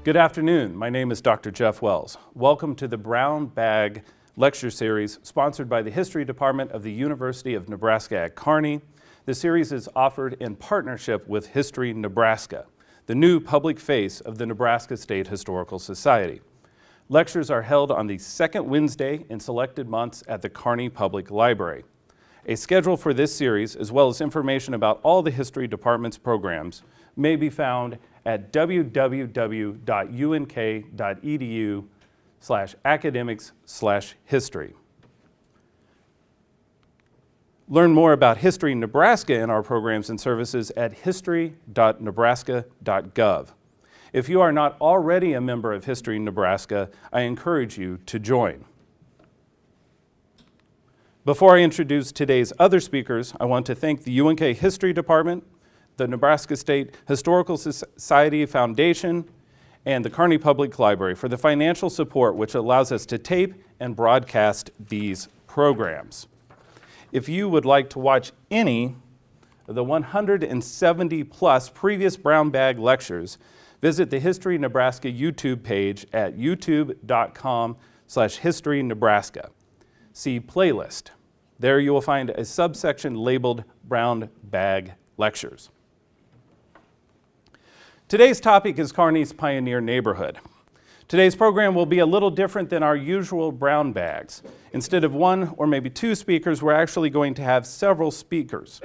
Good afternoon. My name is Dr. Jeff Wells. Welcome to the Brown Bag Lecture Series sponsored by the History Department of the University of Nebraska at Kearney. The series is offered in partnership with History Nebraska, the new public face of the Nebraska State Historical Society. Lectures are held on the second Wednesday in selected months at the Kearney Public Library. A schedule for this series, as well as information about all the History Department's programs, may be found at www.unk.edu/academics/history. Learn more about History Nebraska and our programs and services at history.nebraska.gov. If you are not already a member of History Nebraska, I encourage you to join. Before I introduce today's other speakers, I want to thank the UNK History Department, the Nebraska State Historical Society Foundation, and the Kearney Public Library for the financial support which allows us to tape and broadcast these programs. If you would like to watch any of the 170 plus previous Brown Bag lectures, visit the History Nebraska YouTube page at youtube.com/historynebraska. See playlist. There you will find a subsection labeled Brown Bag Lectures. Today's topic is Kearney's Pioneer Neighborhood. Today's program will be a little different than our usual Brown Bags. Instead of one or maybe two speakers, we're actually going to have several speakers.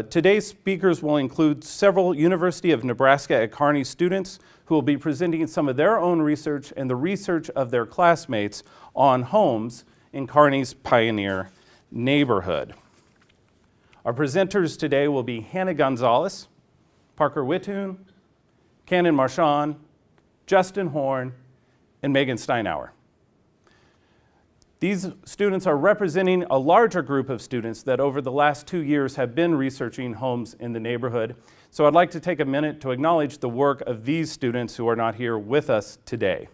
Today's speakers will include several University of Nebraska at Kearney students who will be presenting some of their own research and the research of their classmates on homes in Kearney's Pioneer Neighborhood. Our presenters today will be Hannah Gonzalez, Parker Wittoon, Cannon Marchand, Justin Horn, and Megan Steinauer. These students are representing a larger group of students that over the last 2 years have been researching homes in the neighborhood. So I'd like to take a minute to acknowledge the work of these students who are not here with us today.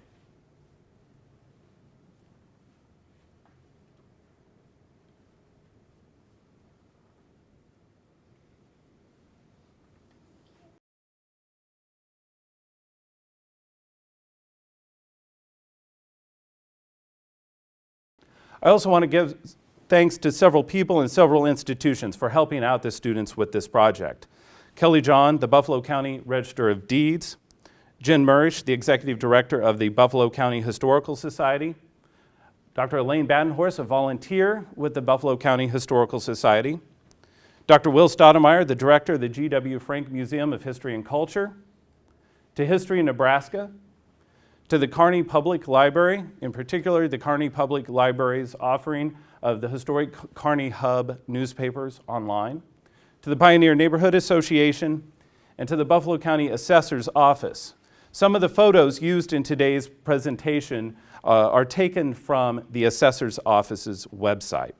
I also want to give thanks to several people and several institutions for helping out the students with this project. Kelly John, the Buffalo County Register of Deeds, Jen Murish, the Executive Director of the Buffalo County Historical Society, Dr. Elaine Badenhorst, a volunteer with the Buffalo County Historical Society, Dr. Will Stoudemire, the Director of the G.W. Frank Museum of History and Culture, to History Nebraska, to the Kearney Public Library, in particular the Kearney Public Library's offering of the historic Kearney Hub newspapers online, to the Pioneer Neighborhood Association, and to the Buffalo County Assessor's Office. Some of the photos used in today's presentation are taken from the Assessor's Office's website.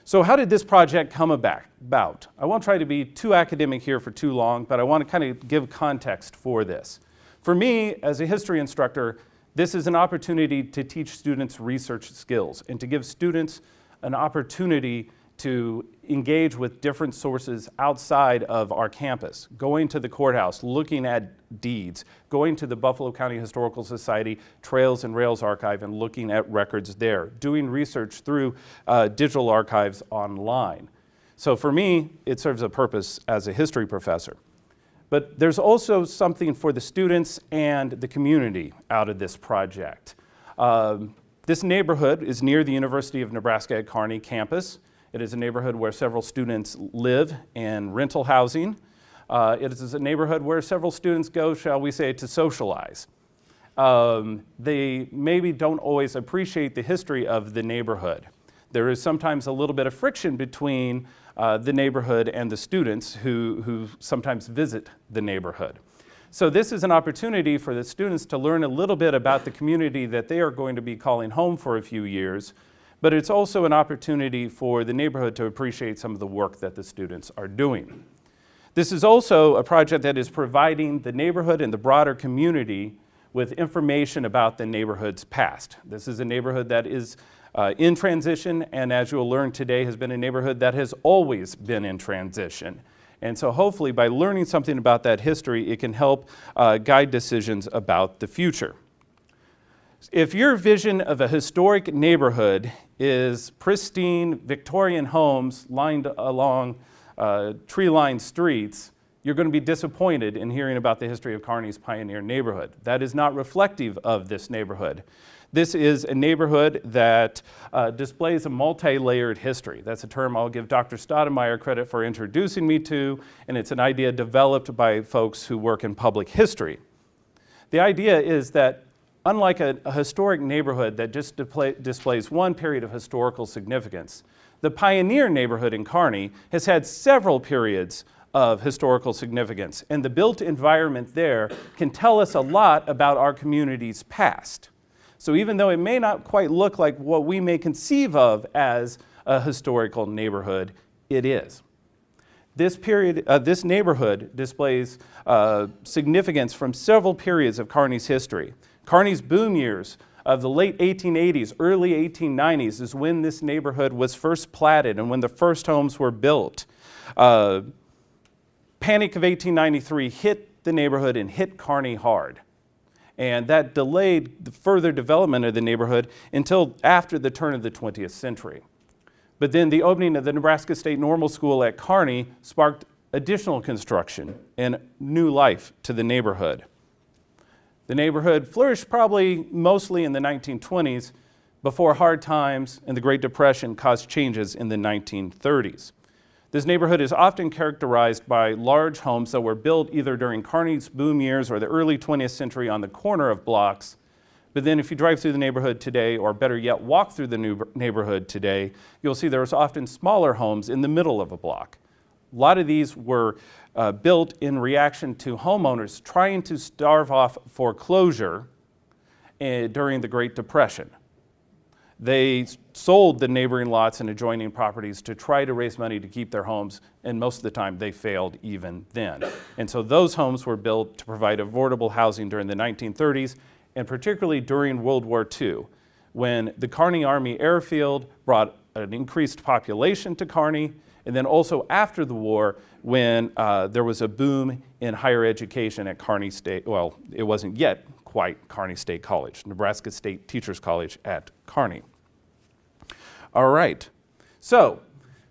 So how did this project come about? I won't try to be too academic here for too long, but I want to kind of give context for this. For me, as a history instructor, this is an opportunity to teach students research skills and to give students an opportunity to engage with different sources outside of our campus, going to the courthouse, looking at deeds, going to the Buffalo County Historical Society Trails and Rails Archive and looking at records there, doing research through digital archives online. So for me, it serves a purpose as a history professor. But there's also something for the students and the community out of this project. This neighborhood is near the University of Nebraska at Kearney campus. It is a neighborhood where several students live in rental housing. It is a neighborhood where several students go, shall we say, to socialize. They maybe don't always appreciate the history of the neighborhood. There is sometimes a little bit of friction between the neighborhood and the students who sometimes visit the neighborhood. So this is an opportunity for the students to learn a little bit about the community that they are going to be calling home for a few years, but it's also an opportunity for the neighborhood to appreciate some of the work that the students are doing. This is also a project that is providing the neighborhood and the broader community with information about the neighborhood's past. This is a neighborhood that is in transition, and as you'll learn today, has been a neighborhood that has always been in transition. And so hopefully by learning something about that history, it can help guide decisions about the future. If your vision of a historic neighborhood is pristine Victorian homes lined along tree-lined streets, you're going to be disappointed in hearing about the history of Kearney's pioneer neighborhood. That is not reflective of this neighborhood. This is a neighborhood that displays a multi-layered history. That's a term I'll give Dr. Stoudemire credit for introducing me to, and it's an idea developed by folks who work in public history. The idea is that unlike a historic neighborhood that just displays one period of historical significance, the pioneer neighborhood in Kearney has had several periods of historical significance, and the built environment there can tell us a lot about our community's past. So even though it may not quite look like what we may conceive of as a historical neighborhood, it is. This neighborhood displays significance from several periods of Kearney's history. Kearney's boom years of the late 1880s, early 1890s is when this neighborhood was first platted and when the first homes were built. Panic of 1893 hit the neighborhood and hit Kearney hard. And that delayed the further development of the neighborhood until after the turn of the 20th century. But then the opening of the Nebraska State Normal School at Kearney sparked additional construction and new life to the neighborhood. The neighborhood flourished probably mostly in the 1920s before hard times and the Great Depression caused changes in the 1930s. This neighborhood is often characterized by large homes that were built either during Kearney's boom years or the early 20th century on the corner of blocks. But then if you drive through the neighborhood today, or better yet, walk through the neighborhood today, you'll see there's often smaller homes in the middle of a block. A lot of these were built in reaction to homeowners trying to stave off foreclosure during the Great Depression. They sold the neighboring lots and adjoining properties to try to raise money to keep their homes, and most of the time they failed even then. And so those homes were built to provide affordable housing during the 1930s, and particularly during World War II, when the Kearney Army Airfield brought an increased population to Kearney, and then also after the war when there was a boom in higher education at Kearney State, well, it wasn't yet quite Kearney State College, Nebraska State Teachers College at Kearney. All right, so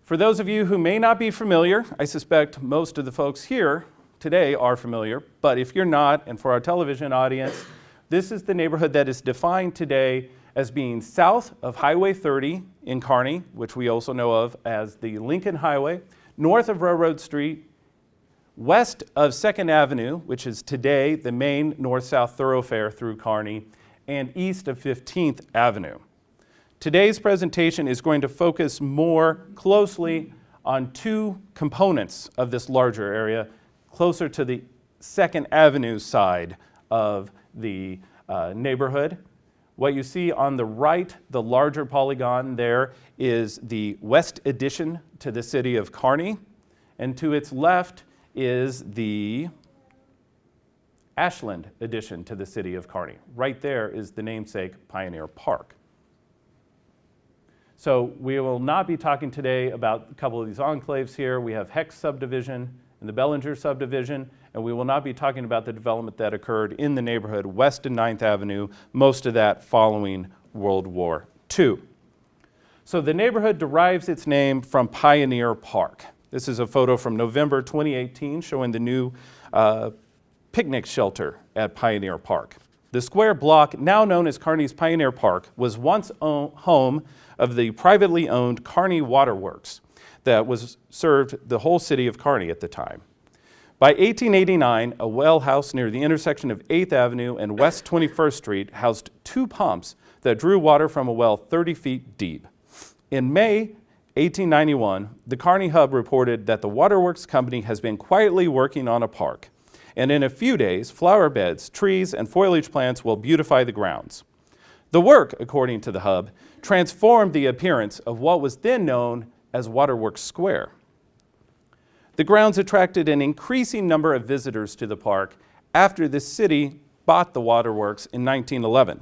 for those of you who may not be familiar, I suspect most of the folks here today are familiar, but if you're not, and for our television audience, this is the neighborhood that is defined today as being south of Highway 30 in Kearney, which we also know of as the Lincoln Highway, north of Railroad Street, west of 2nd Avenue, which is today the main north-south thoroughfare through Kearney, and east of 15th Avenue. Today's presentation is going to focus more closely on two components of this larger area, closer to the 2nd Avenue side of the neighborhood. What you see on the right, the larger polygon there, is the west addition to the city of Kearney, and to its left is the Ashland addition to the city of Kearney. Right there is the namesake Pioneer Park. So we will not be talking today about a couple of these enclaves here. We have Hex subdivision and the Bellinger subdivision, and we will not be talking about the development that occurred in the neighborhood west of 9th Avenue, most of that following World War II. So the neighborhood derives its name from Pioneer Park. This is a photo from November 2018 showing the new picnic shelter at Pioneer Park. The square block, now known as Kearney's Pioneer Park, was once home of the privately owned Kearney Waterworks that was served the whole city of Kearney at the time. By 1889, a well house near the intersection of 8th Avenue and West 21st Street housed two pumps that drew water from a well 30 feet deep. In May 1891, the Kearney Hub reported that the Waterworks Company has been quietly working on a park, and in a few days, flower beds, trees, and foliage plants will beautify the grounds. The work, according to the Hub, transformed the appearance of what was then known as Waterworks Square. The grounds attracted an increasing number of visitors to the park after the city bought the waterworks in 1911.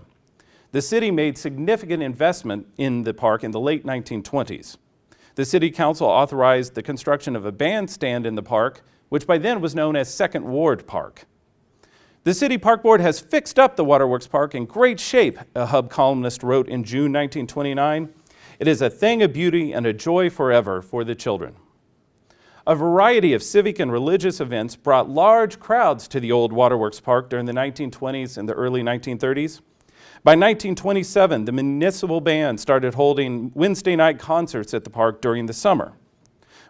The city made significant investment in the park in the late 1920s. The City Council authorized the construction of a bandstand in the park, which by then was known as Second Ward Park. The City Park Board has fixed up the Waterworks Park in great shape, a Hub columnist wrote in June 1929. It is a thing of beauty and a joy forever for the children. A variety of civic and religious events brought large crowds to the old Waterworks Park during the 1920s and the early 1930s. By 1927, the municipal band started holding Wednesday night concerts at the park during the summer.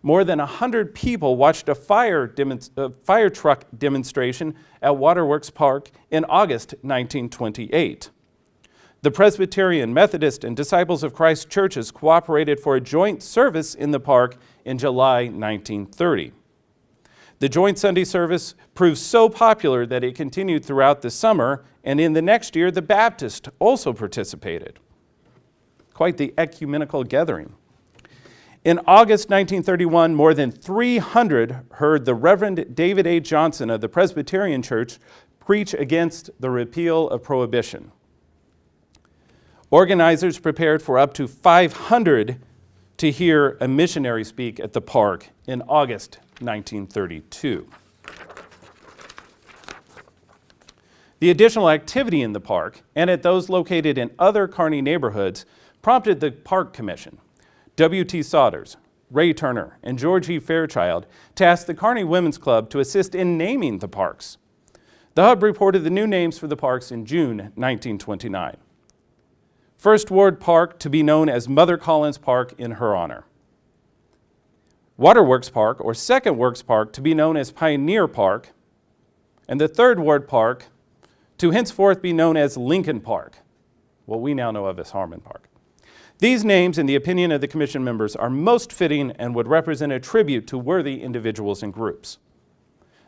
More than 100 people watched a fire truck demonstration at Waterworks Park in August 1928. The Presbyterian, Methodist, and Disciples of Christ churches cooperated for a joint service in the park in July 1930. The joint Sunday service proved so popular that it continued throughout the summer, and in the next year, the Baptists also participated. Quite the ecumenical gathering. In August 1931, more than 300 heard the Reverend David A. Johnson of the Presbyterian Church preach against the repeal of prohibition. Organizers prepared for up to 500 to hear a missionary speak at the park in August 1932. The additional activity in the park and at those located in other Kearney neighborhoods prompted the Park Commission, W.T. Sodders, Ray Turner, and George E. Fairchild to ask the Kearney Women's Club to assist in naming the parks. The Hub reported the new names for the parks in June 1929. First Ward Park to be known as Mother Collins Park in her honor. Waterworks Park, or Second Works Park, to be known as Pioneer Park, and the Third Ward Park to henceforth be known as Lincoln Park, what we now know of as Harmon Park. These names, in the opinion of the commission members, are most fitting and would represent a tribute to worthy individuals and groups.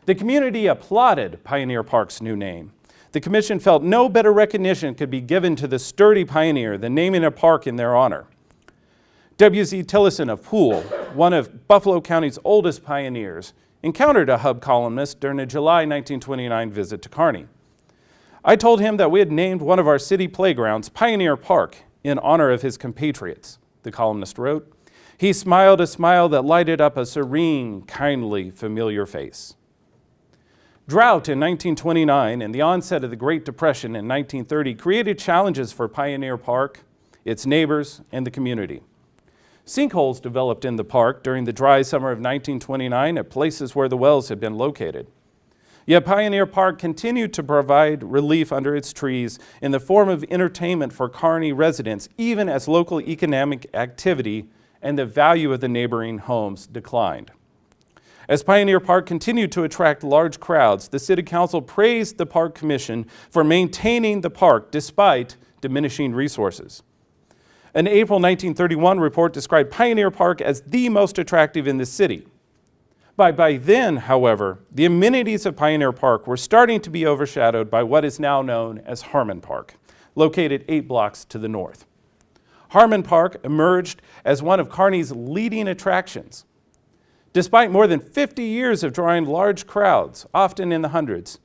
The community applauded Pioneer Park's new name. The commission felt no better recognition could be given to the sturdy pioneer than naming a park in their honor. W.Z. Tillison of Poole, one of Buffalo County's oldest pioneers, encountered a Hub columnist during a July 1929 visit to Kearney. I told him that we had named one of our city playgrounds Pioneer Park in honor of his compatriots, the columnist wrote. He smiled a smile that lighted up a serene, kindly, familiar face. Drought in 1929 and the onset of the Great Depression in 1930 created challenges for Pioneer Park, its neighbors, and the community. Sinkholes developed in the park during the dry summer of 1929 at places where the wells had been located. Yet Pioneer Park continued to provide relief under its trees in the form of entertainment for Kearney residents, even as local economic activity and the value of the neighboring homes declined. As Pioneer Park continued to attract large crowds, the City Council praised the Park Commission for maintaining the park despite diminishing resources. An April 1931 report described Pioneer Park as the most attractive in the city. By then, however, the amenities of Pioneer Park were starting to be overshadowed by what is now known as Harmon Park, located 8 blocks to the north. Harmon Park emerged as one of Kearney's leading attractions. Despite more than 50 years of drawing large crowds, often in the hundreds,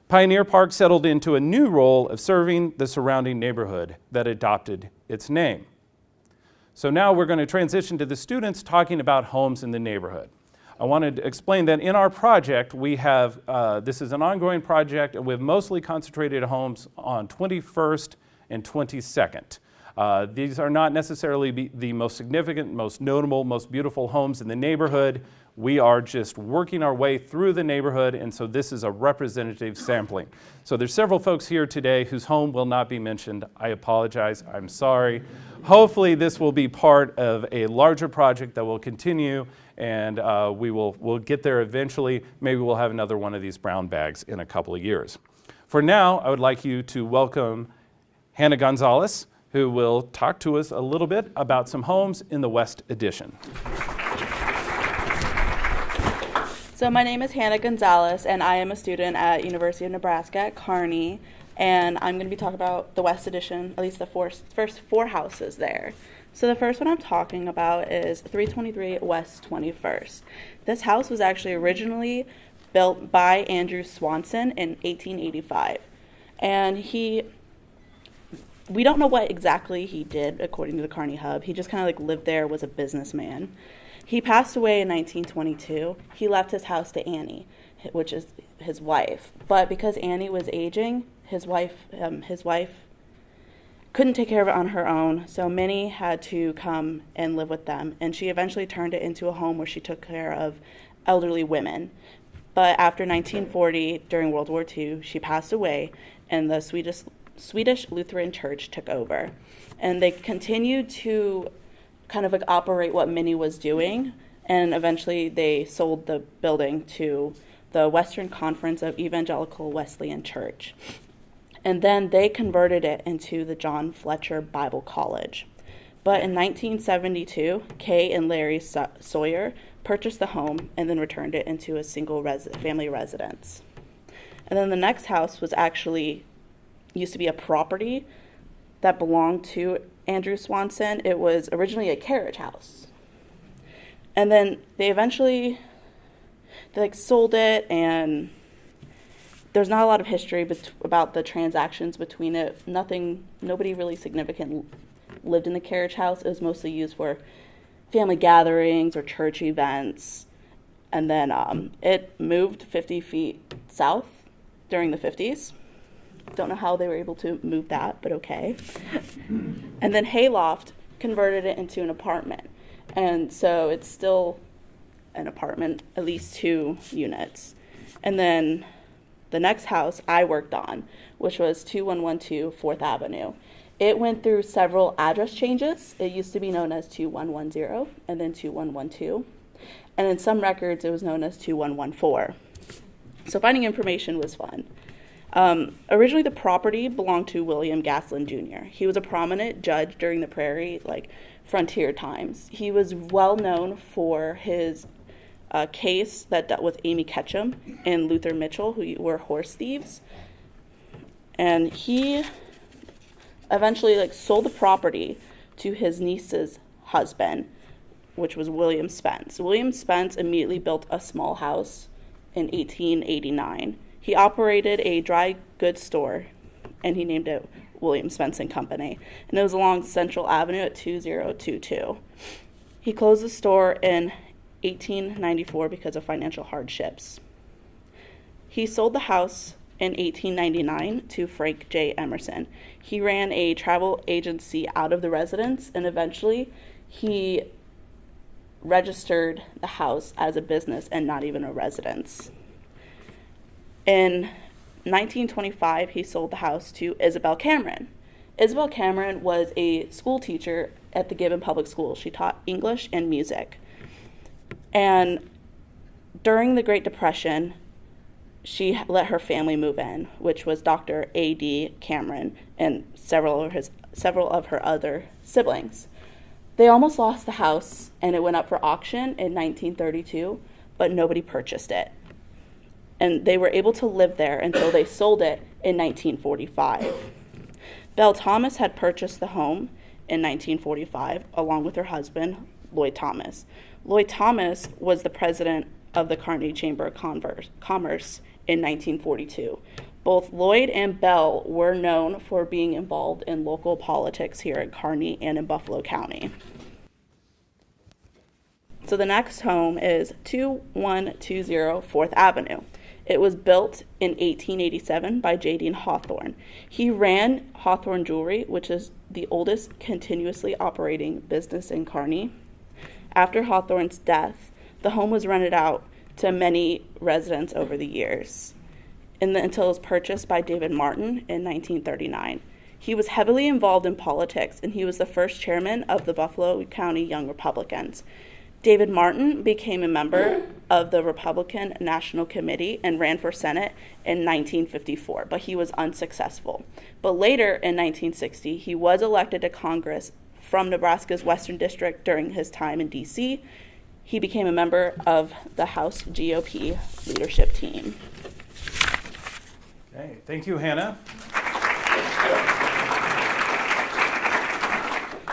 Pioneer Park settled into a new role of serving the surrounding neighborhood that adopted its name. So now we're going to transition to the students talking about homes in the neighborhood. I wanted to explain that in our project, we have, this is an ongoing project, and we've mostly concentrated homes on 21st and 22nd. These are not necessarily the most significant, most notable, most beautiful homes in the neighborhood. We are just working our way through the neighborhood, and so this is a representative sampling. So there's several folks here today whose home will not be mentioned. I apologize, I'm sorry. Hopefully this will be part of a larger project that will continue, and we'll get there eventually. Maybe we'll have another one of these brown bags in a couple of years. For now, I would like you to welcome Hannah Gonzalez, who will talk to us a little bit about some homes in the West Addition. So my name is Hannah Gonzalez, and I am a student at University of Nebraska at Kearney, and I'm going to be talking about the West Addition, at least the first 4 houses there. So the first one I'm talking about is 323 West 21st. This house was actually originally built by Andrew Swanson in 1885, and he we don't know what exactly he did, according to the Kearney Hub. He just kind of like lived there, was a businessman. He passed away in 1922. He left his house to Annie, which is his wife. But because Annie was aging, his wife couldn't take care of it on her own, so Minnie had to come and live with them. And she eventually turned it into a home where she took care of elderly women. But after 1940, during World War II, she passed away, and the Swedish Lutheran Church took over. And they continued to kind of like operate what Minnie was doing, and eventually they sold the building to the Western Conference of Evangelical Wesleyan Church. And then they converted it into the John Fletcher Bible College. But in 1972, Kay and Larry Sawyer purchased the home and then returned it into a single family residence. And then the next house was actually used to be a property that belonged to Andrew Swanson. It was originally a carriage house. And then they eventually sold it, and there's not a lot of history about the transactions between it. Nobody really significant lived in the carriage house. It was mostly used for family gatherings or church events. And then it moved 50 feet south during the 50s. Don't know how they were able to move that, but okay. And then Hayloft converted it into an apartment. And so it's still an apartment, at least 2 units. And then the next house I worked on, which was 2112 4th Avenue. It went through several address changes. It used to be known as 2110 and then 2112. And in some records, it was known as 2114. So finding information was fun. Originally, the property belonged to William Gaslin Jr. He was a prominent judge during the Prairie, frontier times. He was well known for his case that dealt with Amy Ketchum and Luther Mitchell, who were horse thieves. And he eventually sold the property to his niece's husband, which was William Spence. William Spence immediately built a small house in 1889. He operated a dry goods store, and he named it William Spence and Company, and it was along Central Avenue at 2022. He closed the store in 1894 because of financial hardships. He sold the house in 1899 to Frank J. Emerson. He ran a travel agency out of the residence, and eventually he registered the house as a business and not even a residence. In 1925, he sold the house to Isabel Cameron. Isabel Cameron was a school teacher at the Gibbon Public Schools. She taught English and music. And during the Great Depression, she let her family move in, which was Dr. A.D. Cameron and several of her other siblings. They almost lost the house, and it went up for auction in 1932, but nobody purchased it. And they were able to live there until they sold it in 1945. Belle Thomas had purchased the home in 1945 along with her husband, Lloyd Thomas. Lloyd Thomas was the president of the Kearney Chamber of Commerce in 1942. Both Lloyd and Belle were known for being involved in local politics here in Kearney and in Buffalo County. So the next home is 2120 4th Avenue. It was built in 1887 by J.D. Hawthorne. He ran Hawthorne Jewelry, which is the oldest continuously operating business in Kearney. After Hawthorne's death, the home was rented out to many residents over the years, until it was purchased by David Martin in 1939. He was heavily involved in politics, and he was the first chairman of the Buffalo County Young Republicans. David Martin became a member of the Republican National Committee and ran for Senate in 1954, but he was unsuccessful. But later in 1960, he was elected to Congress from Nebraska's Western District during his time in D.C. He became a member of the House GOP leadership team. Okay, thank you, Hannah.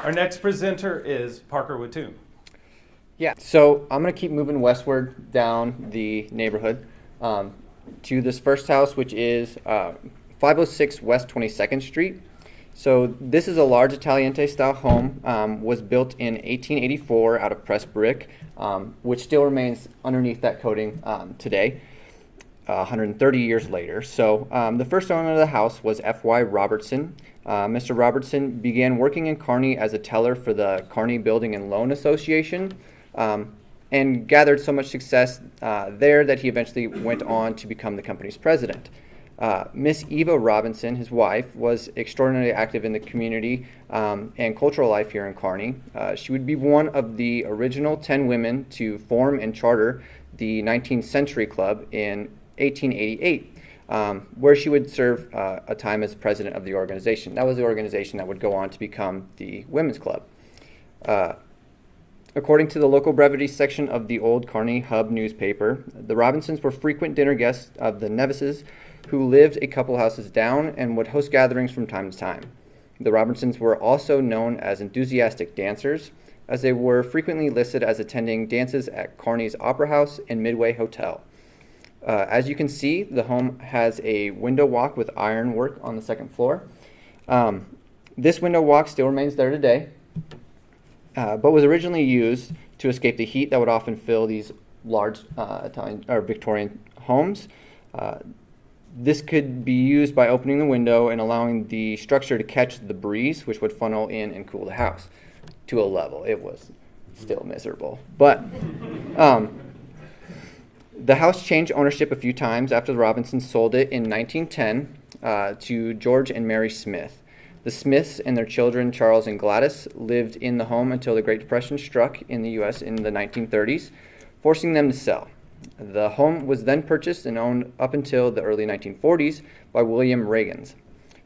Our next presenter is Parker Watoon. Yeah, so I'm going to keep moving westward down the neighborhood to this first house, which is 506 West 22nd Street. So this is a large Italianate style home, was built in 1884 out of pressed brick, which still remains underneath that coating today, 130 years later. So the first owner of the house was F.Y. Robertson. Mr. Robertson began working in Kearney as a teller for the Kearney Building and Loan Association, and gathered so much success there that he eventually went on to become the company's president. Miss Eva Robinson, his wife, was extraordinarily active in the community and cultural life here in Kearney. She would be one of the original 10 women to form and charter the 19th Century Club in 1888, where she would serve a time as president of the organization. That was the organization that would go on to become the Women's Club. According to the local brevity section of the Old Kearney Hub newspaper, the Robinsons were frequent dinner guests of the Nevises, who lived a couple houses down and would host gatherings from time to time. The Robinsons were also known as enthusiastic dancers, as they were frequently listed as attending dances at Kearney's Opera House and Midway Hotel. As you can see, the home has a window walk with ironwork on the second floor. This window walk still remains there today, but was originally used to escape the heat that would often fill these large Italian or Victorian homes. This could be used by opening the window and allowing the structure to catch the breeze, which would funnel in and cool the house to a level. It was still miserable. But the house changed ownership a few times after the Robinsons sold it in 1910 to George and Mary Smith. The Smiths and their children, Charles and Gladys, lived in the home until the Great Depression struck in the U.S. in the 1930s, forcing them to sell. The home was then purchased and owned up until the early 1940s by William Reagans.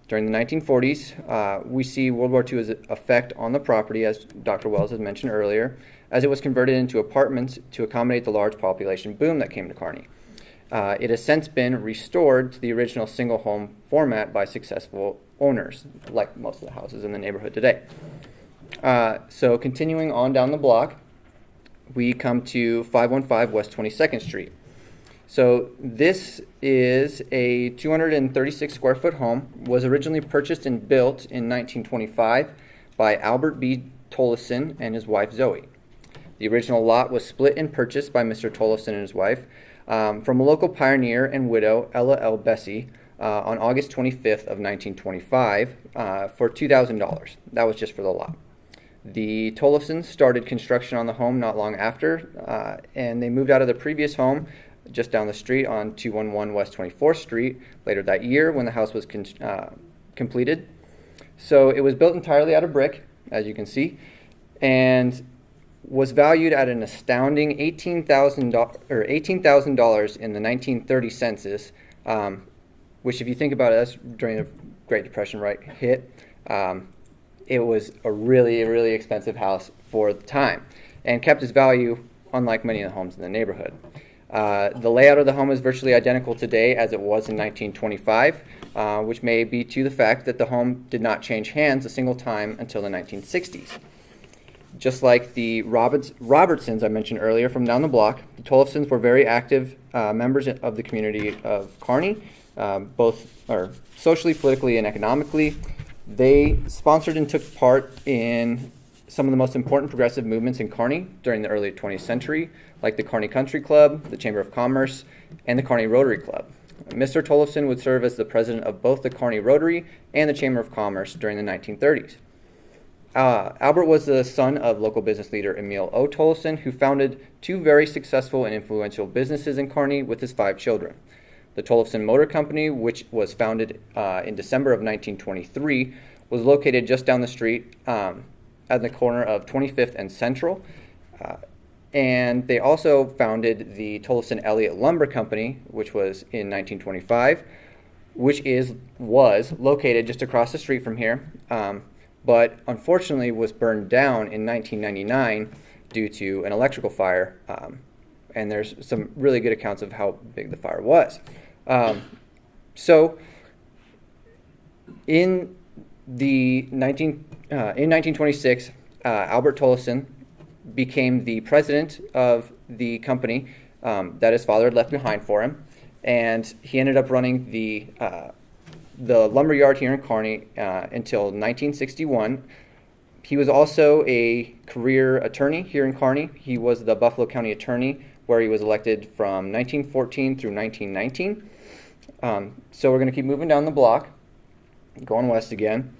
During the 1940s, we see World War II's effect on the property, as Dr. Wells had mentioned earlier, as it was converted into apartments to accommodate the large population boom that came to Kearney. It has since been restored to the original single home format by successful owners, like most of the houses in the neighborhood today. So continuing on down the block, we come to 515 West 22nd Street. So this is a 236 square foot home, was originally purchased and built in 1925 by Albert B. Tollefson and his wife Zoe. The original lot was split and purchased by Mr. Tollefson and his wife from a local pioneer and widow, Ella L. Bessie, on August 25th of 1925 for $2,000. That was just for the lot. The Tollefsons started construction on the home not long after, and they moved out of the previous home just down the street on 211 West 24th Street later that year when the house was completed. So it was built entirely out of brick, as you can see, and was valued at an astounding $18,000 in the 1930 census, which, if you think about it, that's during the Great Depression, right? It was a really, really expensive house for the time and kept its value, unlike many of the homes in the neighborhood. The layout of the home is virtually identical today as it was in 1925, which may be to the fact that the home did not change hands a single time until the 1960s. Just like the Robertsons I mentioned earlier from down the block, the Tollefsons were very active members of the community of Kearney, both socially, politically, and economically. They sponsored and took part in some of the most important progressive movements in Kearney during the early 20th century, like the Kearney Country Club, the Chamber of Commerce, and the Kearney Rotary Club. Mr. Tollefson would serve as the president of both the Kearney Rotary and the Chamber of Commerce during the 1930s. Albert was the son of local business leader Emil O. Tollefson, who founded two very successful and influential businesses in Kearney with his 5 children. The Tollefson Motor Company, which was founded in December of 1923, was located just down the street at the corner of 25th and Central. And they also founded the Tollefson Elliott Lumber Company, which was in 1925, which was located just across the street from here, but unfortunately was burned down in 1999 due to an electrical fire. And there's some really good accounts of how big the fire was. So in 1926, Albert Tollefson became the president of the company that his father had left behind for him, and he ended up running the the lumber yard here in Kearney until 1961. He was also a career attorney here in Kearney. He was the Buffalo County Attorney, where he was elected from 1914 through 1919. So we're going to keep moving down the block, going west again.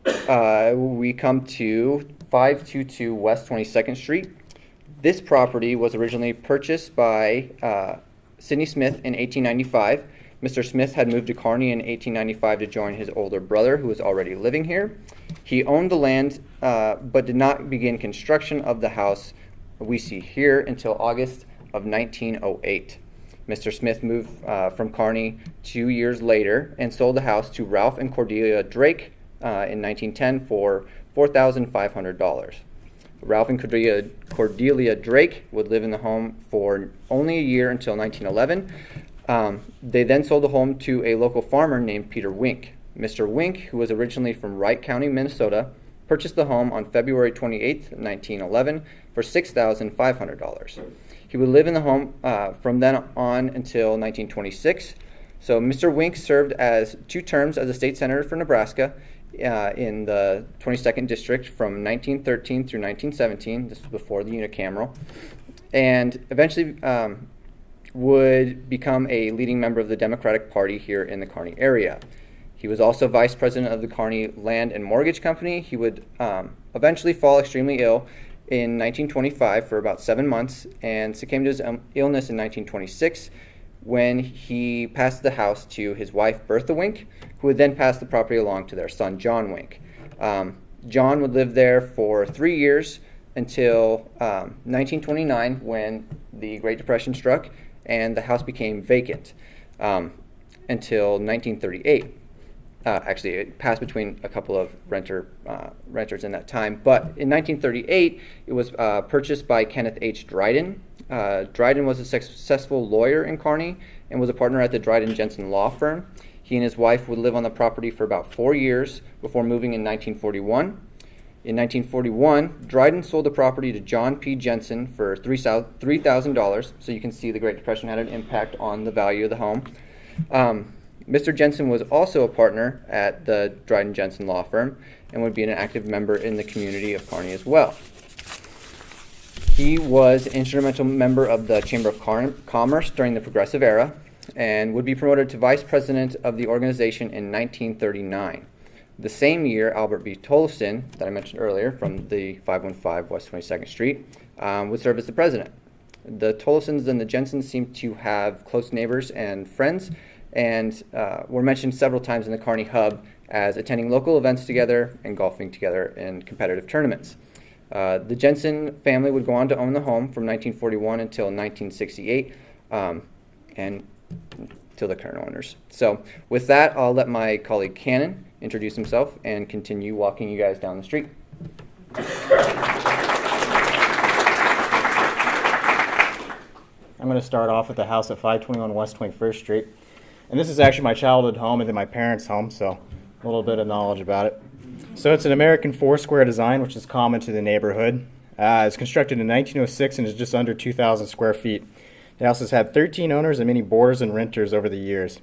We come to 522 West 22nd Street. This property was originally purchased by Sidney Smith in 1895. Mr. Smith had moved to Kearney in 1895 to join his older brother, who was already living here. He owned the land, but did not begin construction of the house we see here until August of 1908. Mr. Smith moved from Kearney 2 years later and sold the house to Ralph and Cordelia Drake in 1910 for $4,500. Ralph and Cordelia Drake would live in the home for only a year until 1911. They then sold the home to a local farmer named Peter Wink. Mr. Wink, who was originally from Wright County, Minnesota, purchased the home on February 28, 1911 for $6,500. He would live in the home from then on until 1926. So Mr. Wink served as 2 terms as a state senator for Nebraska in the 22nd District from 1913 through 1917. This was before the unicameral. And eventually would become a leading member of the Democratic Party here in the Kearney area. He was also vice president of the Kearney Land and Mortgage Company. He would eventually fall extremely ill in 1925 for about 7 months and succumbed to his illness in 1926 when he passed the house to his wife Bertha Wink, who would then pass the property along to their son John Wink. John would live there for 3 years until 1929 when the Great Depression struck and the house became vacant until 1938. Actually, it passed between a couple of renters in that time. But in 1938, it was purchased by Kenneth H. Dryden. Dryden was a successful lawyer in Kearney and was a partner at the Dryden Jensen law firm. He and his wife would live on the property for about 4 years before moving in 1941. In 1941, Dryden sold the property to John P. Jensen for $3,000. So you can see the Great Depression had an impact on the value of the home. Mr. Jensen was also a partner at the Dryden Jensen law firm and would be an active member in the community of Kearney as well. He was an instrumental member of the Chamber of Commerce during the Progressive Era and would be promoted to vice president of the organization in 1939. The same year, Albert B. Tolleson, that I mentioned earlier from the 515 West 22nd Street, would serve as the president. The Tollesons and the Jensens seemed to have close neighbors and friends, and were mentioned several times in the Kearney Hub as attending local events together and golfing together in competitive tournaments. The Jensen family would go on to own the home from 1941 until 1968, and till the current owners. So with that, I'll let my colleague Cannon introduce himself and continue walking you guys down the street. I'm going to start off with the house at 521 West 21st Street. And this is actually my childhood home and then my parents' home, so a little bit of knowledge about it. So it's an American four-square design, which is common to the neighborhood. It's constructed in 1906 and is just under 2,000 square feet. The house has had 13 owners and many boarders and renters over the years.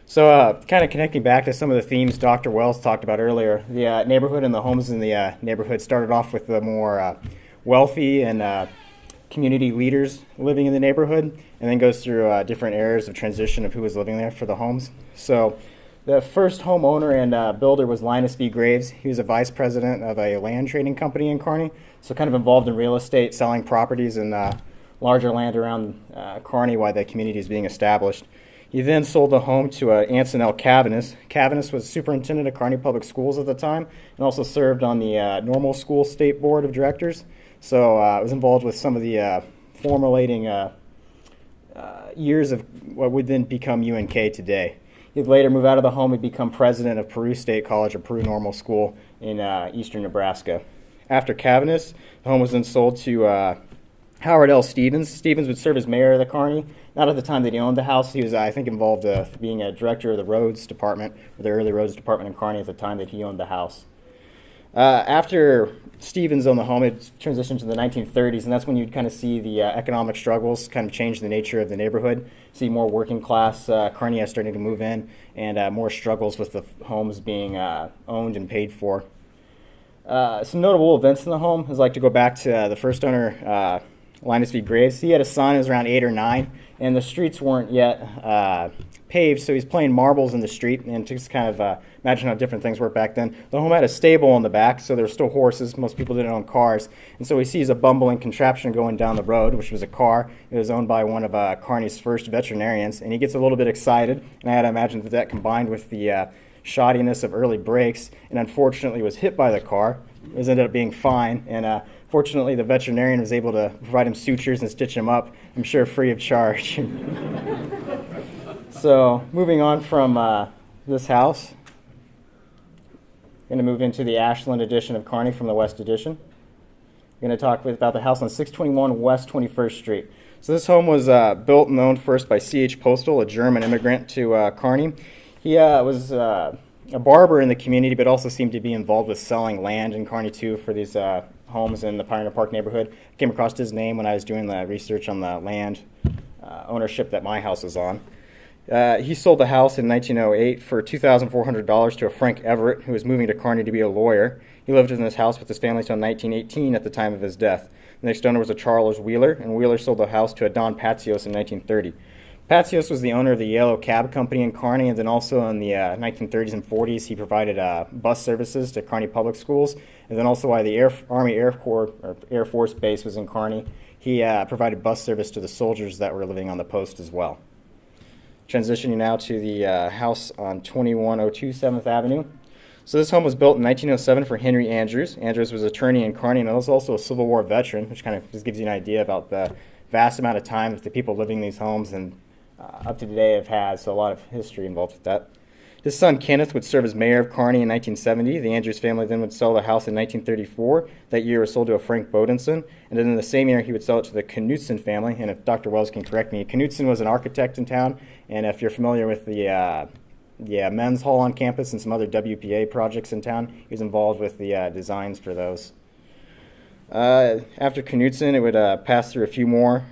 So kind of connecting back to some of the themes Dr. Wells talked about earlier, the neighborhood and the homes in the neighborhood started off with the more wealthy and community leaders living in the neighborhood, and then goes through different eras of transition of who was living there for the homes. So the first homeowner and builder was Linus V. Graves. He was a vice president of a land trading company in Kearney, so kind of involved in real estate, selling properties and larger land around Kearney while the community is being established. He then sold the home to Anson L. Cavanis. Cavanis was superintendent of Kearney Public Schools at the time and also served on the Normal School State Board of Directors. So I was involved with some of the formulating years of what would then become UNK today. He'd later move out of the home and become president of Peru State College or Peru Normal School in eastern Nebraska. After Cavanis, the home was then sold to Howard L. Stevens. Stevens would serve as mayor of the Kearney. Not at the time that he owned the house. He was, I think, involved being a director of the roads department, or the early roads department in Kearney at the time that he owned the house. After Stevens owned the home, it transitioned to the 1930s, and that's when you'd kind of see the economic struggles kind of change the nature of the neighborhood. See more working class Kearney starting to move in, and more struggles with the homes being owned and paid for. Some notable events in the home is like to go back to the first owner, Linus V. Graves. He had a son who was around 8 or 9, and the streets weren't yet paved, so he's playing marbles in the street, and just kind of imagine how different things were back then. The home had a stable in the back, so there were still horses. Most people didn't own cars, and so he sees a bumbling contraption going down the road, which was a car. It was owned by one of Kearney's first veterinarians, and he gets a little bit excited, and I had to imagine that combined with the shoddiness of early brakes, and unfortunately was hit by the car. It ended up being fine, and fortunately the veterinarian was able to provide him sutures and stitch him up, I'm sure free of charge. So moving on from this house, I'm going to move into the Ashland edition of Kearney from the West edition. I'm going to talk about the house on 621 West 21st Street. So this home was built and owned first by C.H. Postal, a German immigrant to Kearney. He was a barber in the community, but also seemed to be involved with selling land in Kearney too for these homes in the Pioneer Park neighborhood. I came across his name when I was doing the research on the land ownership that my house is on. He sold the house in 1908 for $2,400 to a Frank Everett, who was moving to Kearney to be a lawyer. He lived in this house with his family until 1918 at the time of his death. The next owner was a Charles Wheeler, and Wheeler sold the house to a Don Patsios in 1930. Patsios was the owner of the Yellow Cab Company in Kearney, and then also in the 1930s and 40s he provided bus services to Kearney public schools, and then also while the Army Air Corps or Air Force Base was in Kearney, he provided bus service to the soldiers that were living on the post as well. Transitioning now to the house on 2102 7th Avenue. So this home was built in 1907 for Henry Andrews. Andrews was an attorney in Kearney and was also a Civil War veteran, which kind of just gives you an idea about the vast amount of time that the people living in these homes and up to today have had, so a lot of history involved with that. His son Kenneth would serve as mayor of Kearney in 1970. The Andrews family then would sell the house in 1934. That year it was sold to a Frank Bodinson, and then in the same year he would sell it to the Knutson family. And if Dr. Wells can correct me, Knutson was an architect in town, and if you're familiar with the men's hall on campus and some other WPA projects in town, he was involved with the designs for those. After Knutson, it would pass through a few more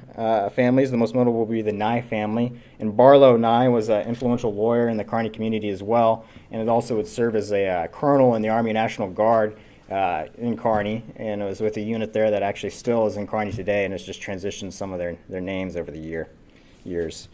families. The most notable would be the Nye family. And Barlow Nye was an influential lawyer in the Kearney community as well, and it also would serve as a colonel in the Army National Guard in Kearney, and it was with a unit there that actually still is in Kearney today, and it's just transitioned some of their names over the years.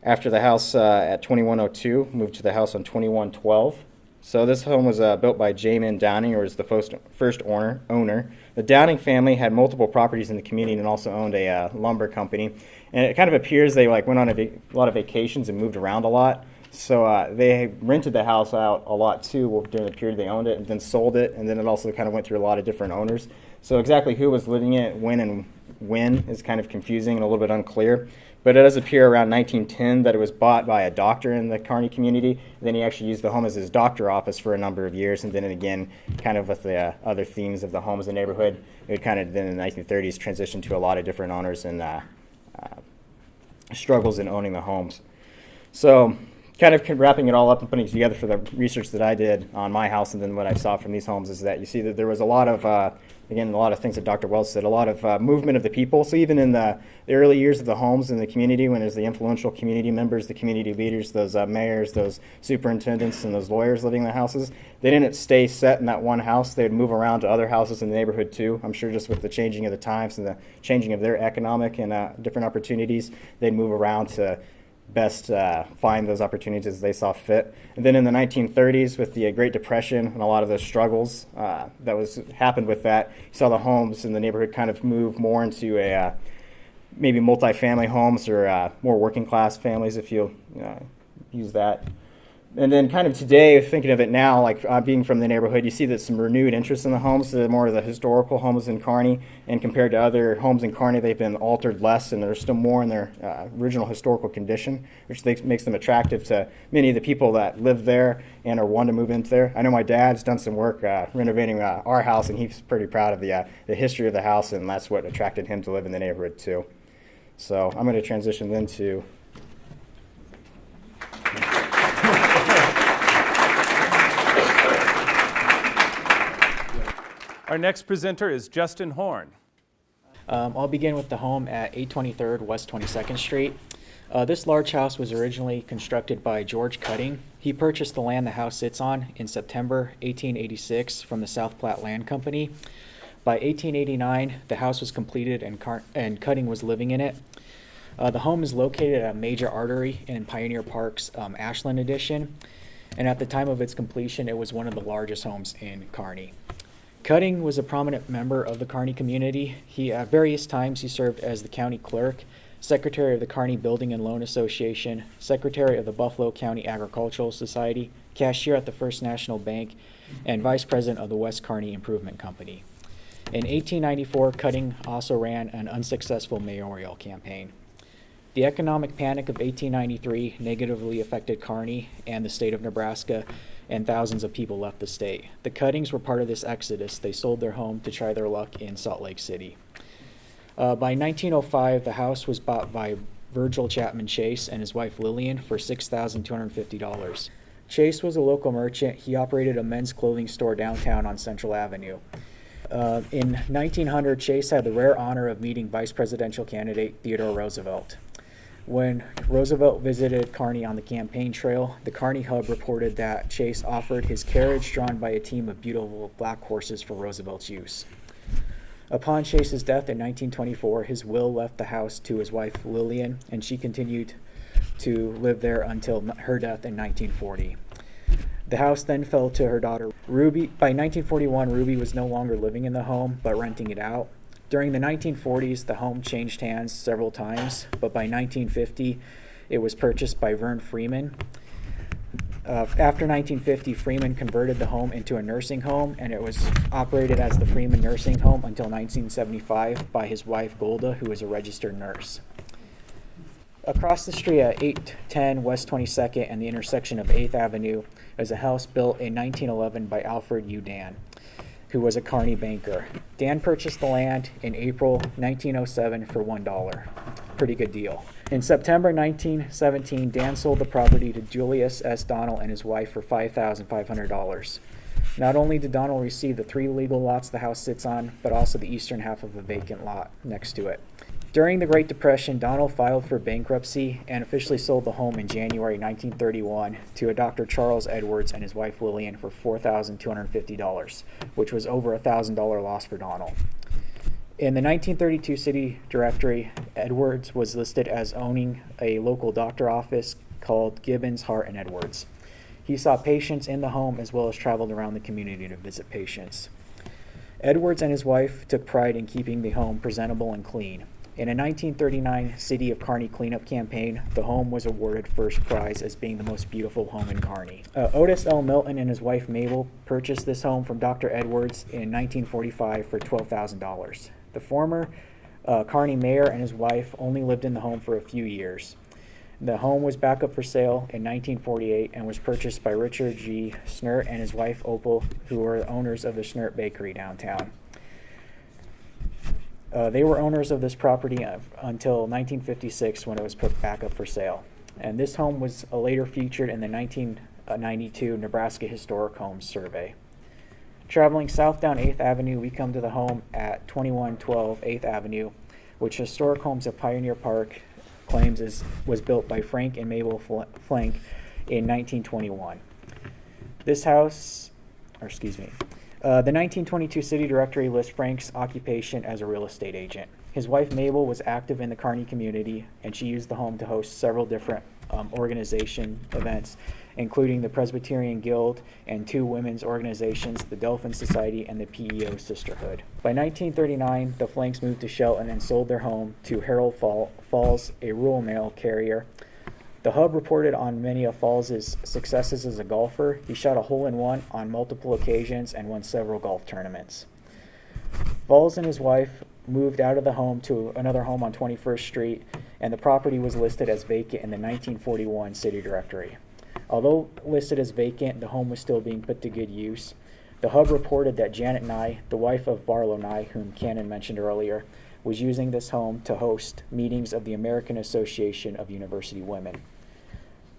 After the house at 2102, moved to the house on 2112. So this home was built by Jamin Downing, or was the first owner. The Downing family had multiple properties in the community and also owned a lumber company. And it kind of appears they went on a lot of vacations and moved around a lot. So they rented the house out a lot too during the period they owned it, and then sold it. And then it also kind of went through a lot of different owners. So exactly who was living in it, when is kind of confusing and a little bit unclear. But it does appear around 1910 that it was bought by a doctor in the Kearney community. Then he actually used the home as his doctor office for a number of years. And then again, kind of with the other themes of the homes in the neighborhood, it would kind of then in the 1930s transition to a lot of different owners and struggles in owning the homes. So kind of wrapping it all up and putting it together for the research that I did on my house and then what I saw from these homes is that you see that there was a lot of again, a lot of things that Dr. Wells said, a lot of movement of the people. So even in the early years of the homes in the community, when there's the influential community members, the community leaders, those mayors, those superintendents, and those lawyers living in the houses, they didn't stay set in that one house. They'd move around to other houses in the neighborhood too. I'm sure just with the changing of the times and the changing of their economic and different opportunities, they'd move around to best find those opportunities as they saw fit. And then in the 1930s, with the Great Depression and a lot of those struggles that happened with that, you saw the homes in the neighborhood kind of move more into a maybe multi-family homes or more working class families, if you'll use that. And then kind of today, thinking of it now, like being from the neighborhood, you see that some renewed interest in the homes, more of the historical homes in Kearney, and compared to other homes in Kearney, they've been altered less, and they're still more in their original historical condition, which makes them attractive to many of the people that live there and are wanting to move into there. I know my dad's done some work renovating our house, and he's pretty proud of the history of the house, and that's what attracted him to live in the neighborhood too. So I'm going to transition then to Our next presenter is Justin Horn. I'll begin with the home at 823rd West 22nd Street. This large house was originally constructed by George Cutting. He purchased the land the house sits on in September 1886 from the South Platte Land Company. By 1889, the house was completed and Cutting was living in it. The home is located at a major artery in Pioneer Park's Ashland Addition, and at the time of its completion, it was one of the largest homes in Kearney. Cutting was a prominent member of the Kearney community. At various times, he served as the county clerk, secretary of the Kearney Building and Loan Association, secretary of the Buffalo County Agricultural Society, cashier at the First National Bank, and vice president of the West Kearney Improvement Company. In 1894, Cutting also ran an unsuccessful mayoral campaign. The economic panic of 1893 negatively affected Kearney and the state of Nebraska, and thousands of people left the state. The Cuttings were part of this exodus. They sold their home to try their luck in Salt Lake City. By 1905, the house was bought by Virgil Chapman Chase and his wife Lillian for $6,250. Chase was a local merchant. He operated a men's clothing store downtown on Central Avenue. In 1900, Chase had the rare honor of meeting vice presidential candidate Theodore Roosevelt. When Roosevelt visited Kearney on the campaign trail, the Kearney Hub reported that Chase offered his carriage drawn by a team of beautiful black horses for Roosevelt's use. Upon Chase's death in 1924, his will left the house to his wife Lillian, and she continued to live there until her death in 1940. The house then fell to her daughter Ruby. By 1941, Ruby was no longer living in the home, but renting it out. During the 1940s, the home changed hands several times, but by 1950, it was purchased by Vern Freeman. After 1950, Freeman converted the home into a nursing home, and it was operated as the Freeman Nursing Home until 1975 by his wife Golda, who was a registered nurse. Across the street at 810 West 22nd and the intersection of 8th Avenue is a house built in 1911 by Alfred U. Dan, who was a Kearney banker. Dan purchased the land in April 1907 for $1. Pretty good deal. In September 1917, Dan sold the property to Julius S. Donnell and his wife for $5,500. Not only did Donnell receive the 3 legal lots the house sits on, but also the eastern half of a vacant lot next to it. During the Great Depression, Donnell filed for bankruptcy and officially sold the home in January 1931 to a Dr. Charles Edwards and his wife Lillian for $4,250, which was over a $1,000 loss for Donnell. In the 1932 city directory, Edwards was listed as owning a local doctor office called Gibbons, Hart, and Edwards. He saw patients in the home as well as traveled around the community to visit patients. Edwards and his wife took pride in keeping the home presentable and clean. In a 1939 City of Kearney cleanup campaign, the home was awarded first prize as being the most beautiful home in Kearney. Otis L. Milton and his wife Mabel purchased this home from Dr. Edwards in 1945 for $12,000. The former Kearney mayor and his wife only lived in the home for a few years. The home was back up for sale in 1948 and was purchased by Richard G. Snert and his wife Opal, who were owners of the Snert Bakery downtown. They were owners of this property until 1956 when it was put back up for sale. And this home was later featured in the 1992 Nebraska Historic Homes Survey. Traveling south down 8th Avenue, we come to the home at 2112 8th Avenue, which Historic Homes of Pioneer Park claims was built by Frank and Mabel Flank in 1921. This house, the 1922 City Directory lists Frank's occupation as a real estate agent. His wife Mabel was active in the Kearney community, and she used the home to host several different organization events, including the Presbyterian Guild and 2 women's organizations, the Delphin Society and the PEO Sisterhood. By 1939, the Flanks moved to Shelton and sold their home to Harold Falls, a rural mail carrier. The Hub reported on many of Falls' successes as a golfer. He shot a hole-in-one on multiple occasions and won several golf tournaments. Falls and his wife moved out of the home to another home on 21st Street, and the property was listed as vacant in the 1941 City Directory. Although listed as vacant, the home was still being put to good use. The Hub reported that Janet Nye, the wife of Barlow Nye, whom Cannon mentioned earlier, was using this home to host meetings of the American Association of University Women.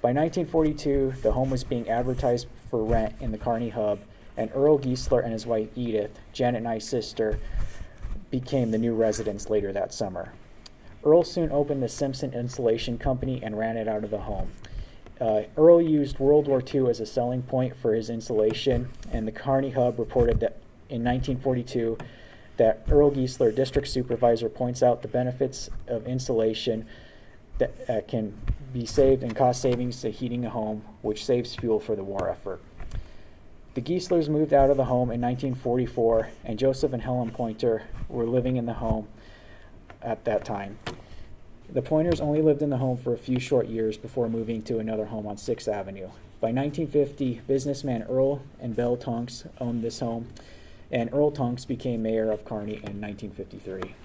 By 1942, the home was being advertised for rent in the Kearney Hub, and Earl Giesler and his wife Edith, Janet Knight's sister, became the new residents later that summer. Earl soon opened the Simpson Insulation Company and ran it out of the home. Earl used World War II as a selling point for his insulation, and the Kearney Hub reported that in 1942 that Earl Giesler, district supervisor, points out the benefits of insulation that can be saved in cost savings to heating a home, which saves fuel for the war effort. The Gieslers moved out of the home in 1944, and Joseph and Helen Pointer were living in the home at that time. The Pointers only lived in the home for a few short years before moving to another home on 6th Avenue. By 1950, businessman Earl and Belle Tunks owned this home, and Earl Tunks became mayor of Kearney in 1953.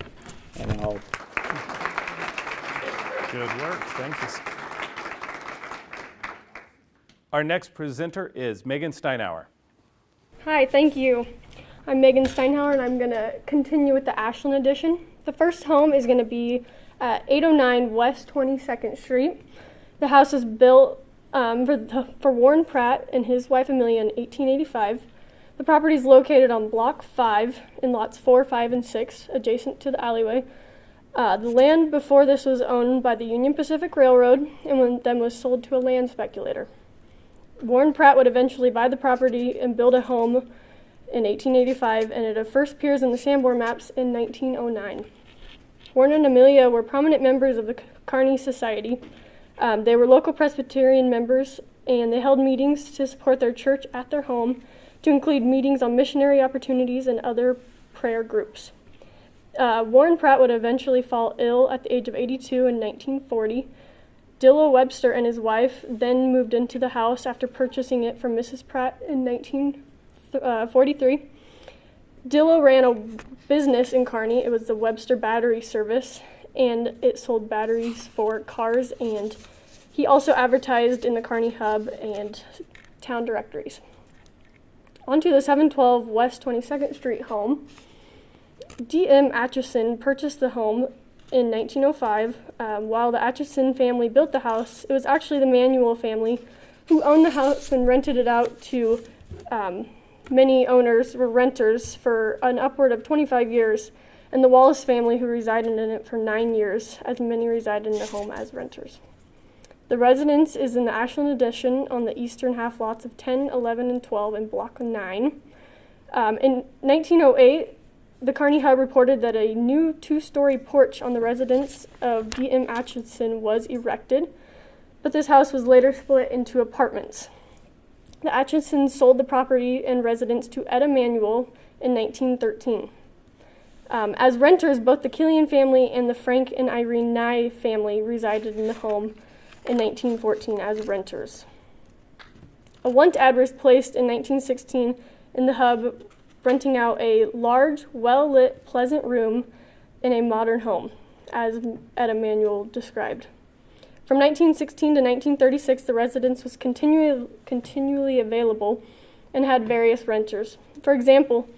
And I'll... Good work. Thank you. Our next presenter is Megan Steinauer. Hi, thank you. I'm Megan Steinhauer, and I'm going to continue with the Ashland edition. The first home is going to be at 809 West 22nd Street. The house was built for Warren Pratt and his wife Amelia in 1885. The property is located on Block 5 in lots 4, 5, and 6, adjacent to the alleyway. The land before this was owned by the Union Pacific Railroad and then was sold to a land speculator. Warren Pratt would eventually buy the property and build a home in 1885, and it first appears in the Sanborn maps in 1909. Warren and Amelia were prominent members of the Kearney Society. They were local Presbyterian members, and they held meetings to support their church at their home, to include meetings on missionary opportunities and other prayer groups. Warren Pratt would eventually fall ill at the age of 82 in 1940. Dillow Webster and his wife then moved into the house after purchasing it from Mrs. Pratt in 1943. Dillow ran a business in Kearney. It was the Webster Battery Service, and it sold batteries for cars, and he also advertised in the Kearney Hub and town directories. On to the 712 West 22nd Street home. D.M. Atchison purchased the home in 1905. While the Atchison family built the house, it was actually the Manuel family who owned the house and rented it out to many owners were renters for an upward of 25 years, and the Wallace family who resided in it for 9 years, as many resided in the home as renters. The residence is in the Ashland addition on the eastern half lots of 10, 11, and 12 in Block 9. In 1908, the Kearney Hub reported that a new 2-story porch on the residence of D.M. Atchison was erected, but this house was later split into apartments. The Atchisons sold the property and residence to Etta Manuel in 1913. As renters, both the Killian family and the Frank and Irene Nye family resided in the home in 1914 as renters. A want ad was placed in 1916 in the Hub, renting out a large, well-lit, pleasant room in a modern home, as Etta Manuel described. From 1916 to 1936, the residence was continually available and had various renters. For example,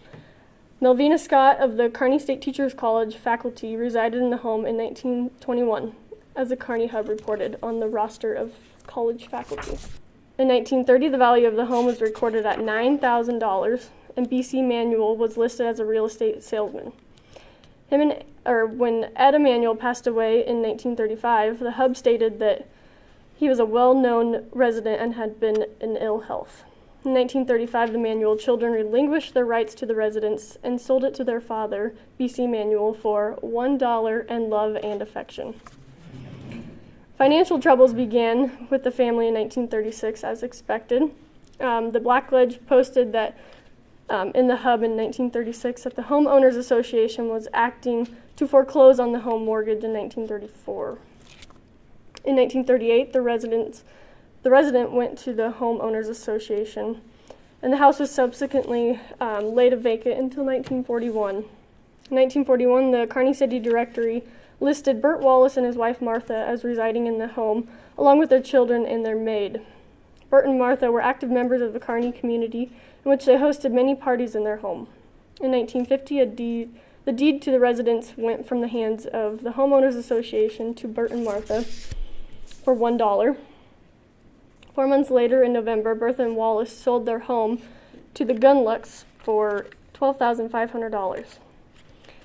Melvina Scott of the Kearney State Teachers College faculty resided in the home in 1921, as the Kearney Hub reported on the roster of college faculty. In 1930, the value of the home was recorded at $9,000, and B.C. Manuel was listed as a real estate salesman. When Etta Manuel passed away in 1935, the Hub stated that he was a well-known resident and had been in ill health. In 1935, the Manuel children relinquished their rights to the residence and sold it to their father, B.C. Manuel, for $1 and love and affection. Financial troubles began with the family in 1936, as expected. The Blackledge posted that in the Hub in 1936 that the Homeowners Association was acting to foreclose on the home mortgage in 1934. In 1938, the resident went to the Homeowners Association, and the house was subsequently laid vacant until 1941. In 1941, the Kearney City Directory listed Bert Wallace and his wife Martha as residing in the home, along with their children and their maid. Bert and Martha were active members of the Kearney community, in which they hosted many parties in their home. In 1950, the deed to the residence went from the hands of the Homeowners Association to Bert and Martha for $1. 4 months later, in November, Bertha and Wallace sold their home to the Gunlucks for $12,500.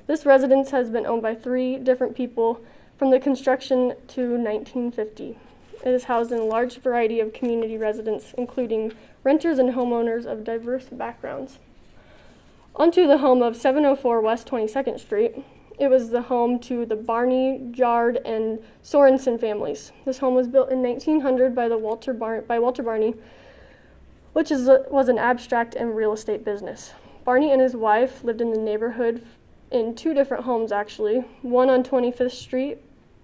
This residence has been owned by 3 different people from the construction to 1950. It is housed in a large variety of community residents, including renters and homeowners of diverse backgrounds. Onto the home of 704 West 22nd Street. It was the home to the Barney, Jard, and Sorensen families. This home was built in 1900 by Walter Barney, which was an abstract and real estate business. Barney and his wife lived in the neighborhood in 2 different homes, actually, one on 25th Street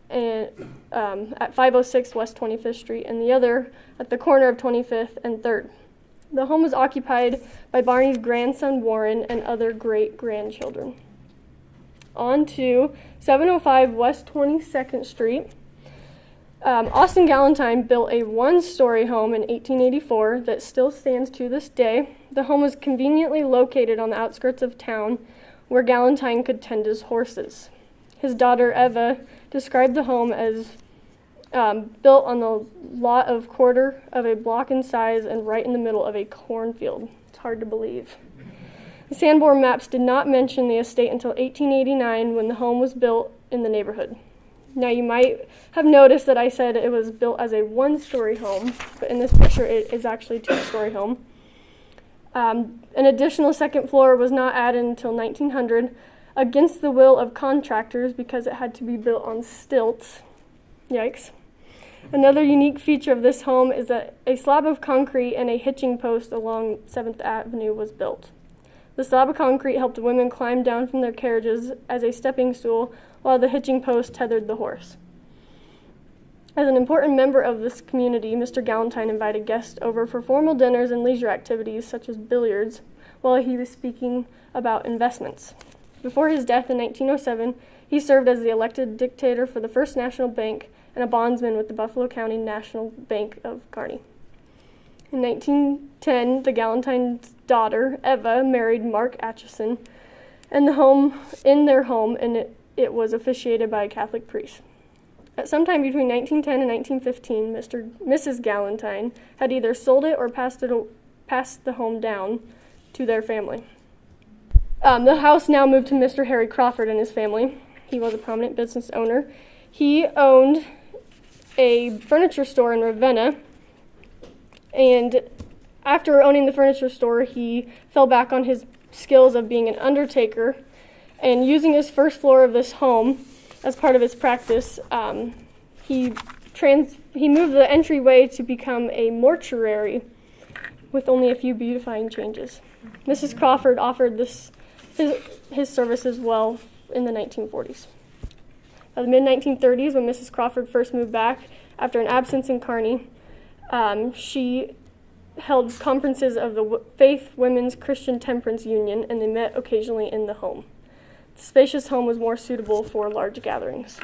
and at 506 West 25th Street, and the other at the corner of 25th and 3rd. The home was occupied by Barney's grandson Warren and other great-grandchildren. On to 705 West 22nd Street. Austin Galentine built a 1-story home in 1884 that still stands to this day. The home was conveniently located on the outskirts of town where Galentine could tend his horses. His daughter Eva described the home as built on the lot of quarter of a block in size and right in the middle of a cornfield. It's hard to believe. The Sanborn maps did not mention the estate until 1889 when the home was built in the neighborhood. Now you might have noticed that I said it was built as a 1-story home, but in this picture it is actually a 2-story home. An additional second floor was not added until 1900 against the will of contractors because it had to be built on stilts. Yikes. Another unique feature of this home is that a slab of concrete and a hitching post along 7th Avenue was built. The slab of concrete helped women climb down from their carriages as a stepping stool while the hitching post tethered the horse. As an important member of this community, Mr. Galentine invited guests over for formal dinners and leisure activities such as billiards while he was speaking about investments. Before his death in 1907, he served as the elected dictator for the First National Bank and a bondsman with the Buffalo County National Bank of Kearney. In 1910, the Galentine's daughter, Eva, married Mark Atchison in their home, and it was officiated by a Catholic priest. At some time between 1910 and 1915, Mrs. Galentine had either sold it or passed the home down to their family. The house now moved to Mr. Harry Crawford and his family. He was a prominent business owner. He owned a furniture store in Ravenna, and after owning the furniture store, he fell back on his skills of being an undertaker, and using his first floor of this home as part of his practice, he moved the entryway to become a mortuary with only a few beautifying changes. Mrs. Crawford offered his service as well in the 1940s. By the mid-1930s, when Mrs. Crawford first moved back after an absence in Kearney, she held conferences of the Faith Women's Christian Temperance Union, and they met occasionally in the home. The spacious home was more suitable for large gatherings.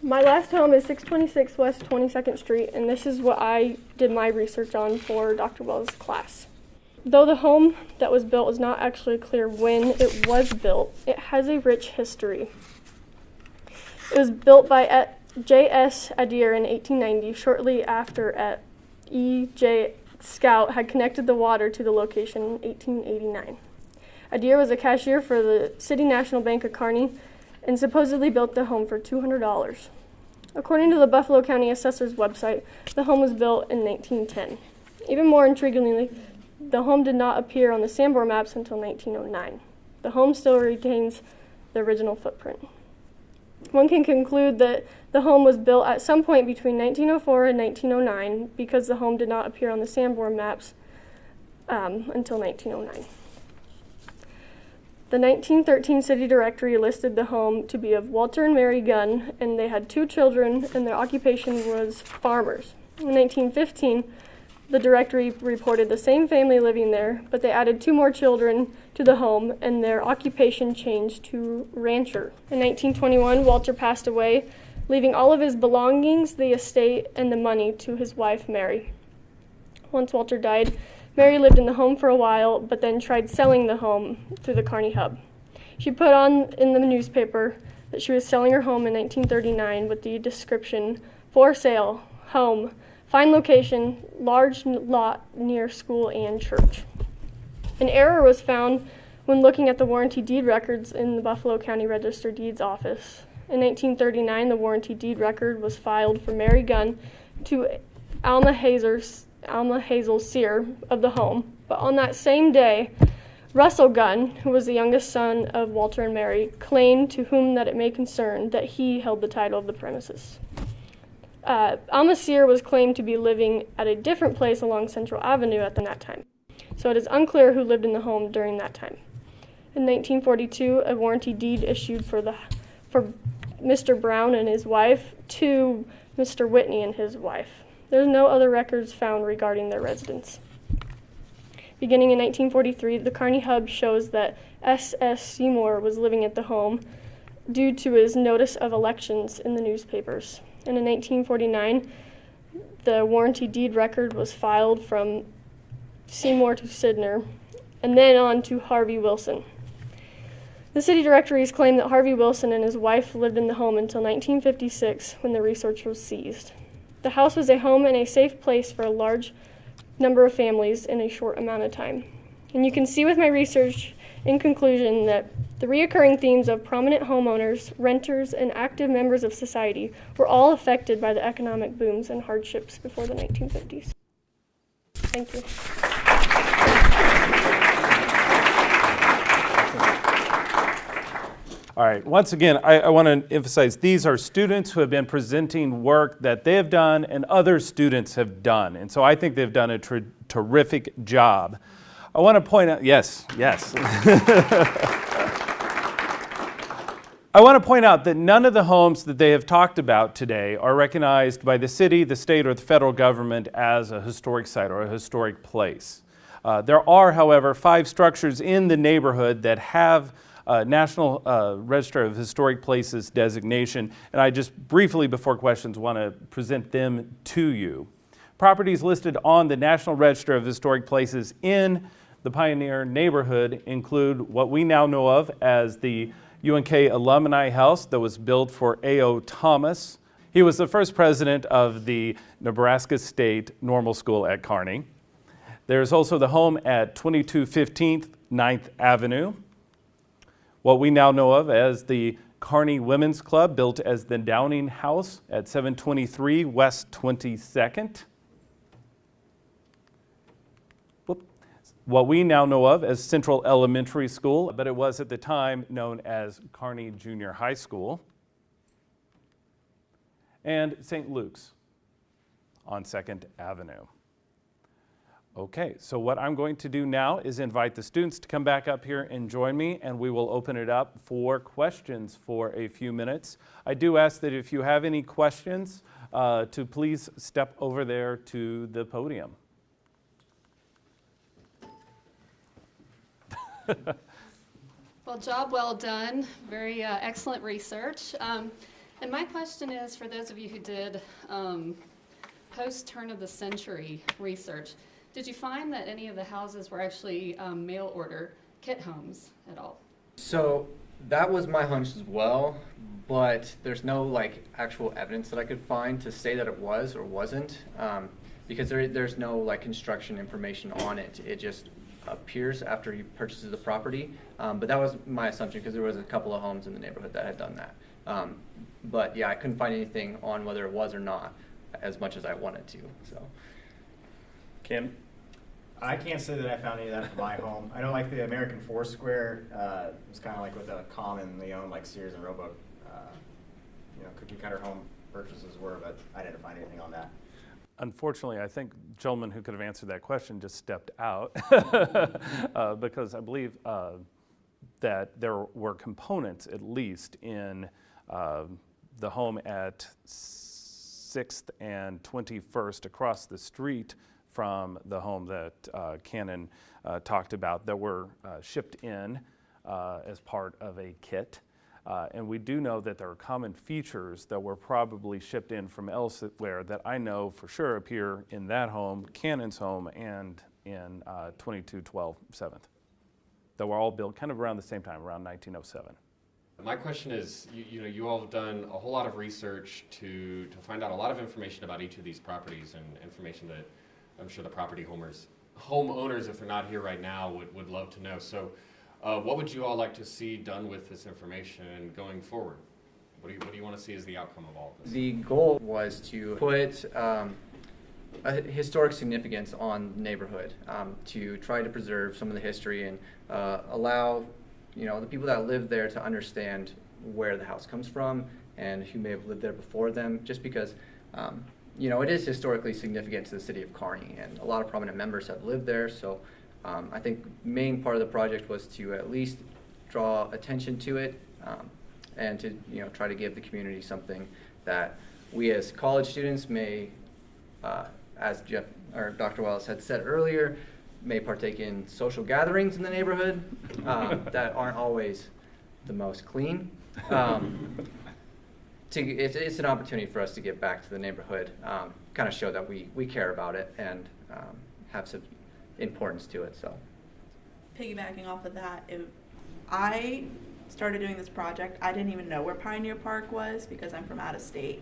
My last home is 626 West 22nd Street, and this is what I did my research on for Dr. Wells' class. Though the home that was built is not actually clear when it was built, it has a rich history. It was built by J.S. Adair in 1890, shortly after E.J. Scout had connected the water to the location in 1889. Adair was a cashier for the City National Bank of Kearney and supposedly built the home for $200. According to the Buffalo County Assessor's website, the home was built in 1910. Even more intriguingly, the home did not appear on the Sanborn maps until 1909. The home still retains the original footprint. One can conclude that the home was built at some point between 1904 and 1909 because the home did not appear on the Sanborn maps until 1909. The 1913 city directory listed the home to be of Walter and Mary Gunn, and they had 2 children, and their occupation was farmers. In 1915, the directory reported the same family living there, but they added 2 more children to the home, and their occupation changed to rancher. In 1921, Walter passed away, leaving all of his belongings, the estate, and the money to his wife, Mary. Once Walter died, Mary lived in the home for a while, but then tried selling the home through the Kearney Hub. She put on in the newspaper that she was selling her home in 1939 with the description, "For sale, home, Fine location, large lot near school and church. An error was found when looking at the warranty deed records in the Buffalo County Register Deeds office. In 1939, the warranty deed record was filed for Mary Gunn to Alma Hazel Sear of the home, but on that same day, Russell Gunn, who was the youngest son of Walter and Mary, claimed to whom that it may concern that he held the title of the premises. Alma Sear was claimed to be living at a different place along Central Avenue at that time, so it is unclear who lived in the home during that time. In 1942, a warranty deed issued for Mr. Brown and his wife to Mr. Whitney and his wife. There's no other records found regarding their residence. Beginning in 1943, the Kearney Hub shows that S.S. Seymour was living at the home due to his notice of elections in the newspapers. And in 1949, the warranty deed record was filed from Seymour to Sidner, and then on to Harvey Wilson. The city directories claim that Harvey Wilson and his wife lived in the home until 1956, when the research was seized. The house was a home and a safe place for a large number of families in a short amount of time. And you can see with my research, in conclusion, that the reoccurring themes of prominent homeowners, renters, and active members of society were all affected by the economic booms and hardships before the 1950s. Thank you. All right, once again, I want to emphasize these are students who have been presenting work that they have done and other students have done. And so I think they've done a terrific job. I want to point out, yes. I want to point out that none of the homes that they have talked about today are recognized by the city, the state, or the federal government as a historic site or a historic place. There are, however, 5 structures in the neighborhood that have National Register of Historic Places designation, and I just briefly, before questions, want to present them to you. Properties listed on the National Register of Historic Places in the Pioneer neighborhood include what we now know of as the UNK Alumni House that was built for A.O. Thomas. He was the first president of the Nebraska State Normal School at Kearney. There's also the home at 2215 9th Avenue. What we now know of as the Kearney Women's Club, built as the Downing House at 723 West 22nd. What we now know of as Central Elementary School, but it was at the time known as Kearney Junior High School. And St. Luke's on 2nd Avenue. Okay, so what I'm going to do now is invite the students to come back up here and join me, and we will open it up for questions for a few minutes. I do ask that if you have any questions, to please step over there to the podium. Well, job well done. Very excellent research. And my question is, for those of you who did post-turn of the century research, did you find that any of the houses were actually mail order kit homes at all? So that was my hunch as well, but there's no actual evidence that I could find to say that it was or wasn't, because there's no construction information on it. It just appears after he purchases the property, but that was my assumption because there was a couple of homes in the neighborhood that had done that. But yeah, I couldn't find anything on whether it was or not as much as I wanted to. So, Kim? I can't say that I found any of that for my home. I know the American Foursquare was kind of with a commonly owned like Sears and Roebuck, cookie cutter home purchases were, but I didn't find anything on that. Unfortunately, I think the gentleman who could have answered that question just stepped out because I believe that there were components, at least, in the home at 6th and 21st across the street from the home that Cannon talked about that were shipped in as part of a kit. And we do know that there are common features that were probably shipped in from elsewhere that I know for sure appear in that home, Cannon's home, and in 2212 7th, that were all built kind of around the same time, around 1907. My question is, you all have done a whole lot of research to find out a lot of information about each of these properties, and information that I'm sure the homeowners, if they're not here right now, would love to know. So what would you all like to see done with this information going forward? What do you want to see as the outcome of all of this? The goal was to put a historic significance on the neighborhood, to try to preserve some of the history and allow the people that live there to understand where the house comes from and who may have lived there before them, just because it is historically significant to the city of Kearney, and a lot of prominent members have lived there. So I think the main part of the project was to at least draw attention to it, and to try to give the community something that we as college students may, as Jeff or Dr. Wells had said earlier, may partake in social gatherings in the neighborhood that aren't always the most clean. It's an opportunity for us to give back to the neighborhood, kind of show that we care about it and have some importance to it. So, Piggybacking off of that, I started doing this project, I didn't even know where Pioneer Park was because I'm from out of state.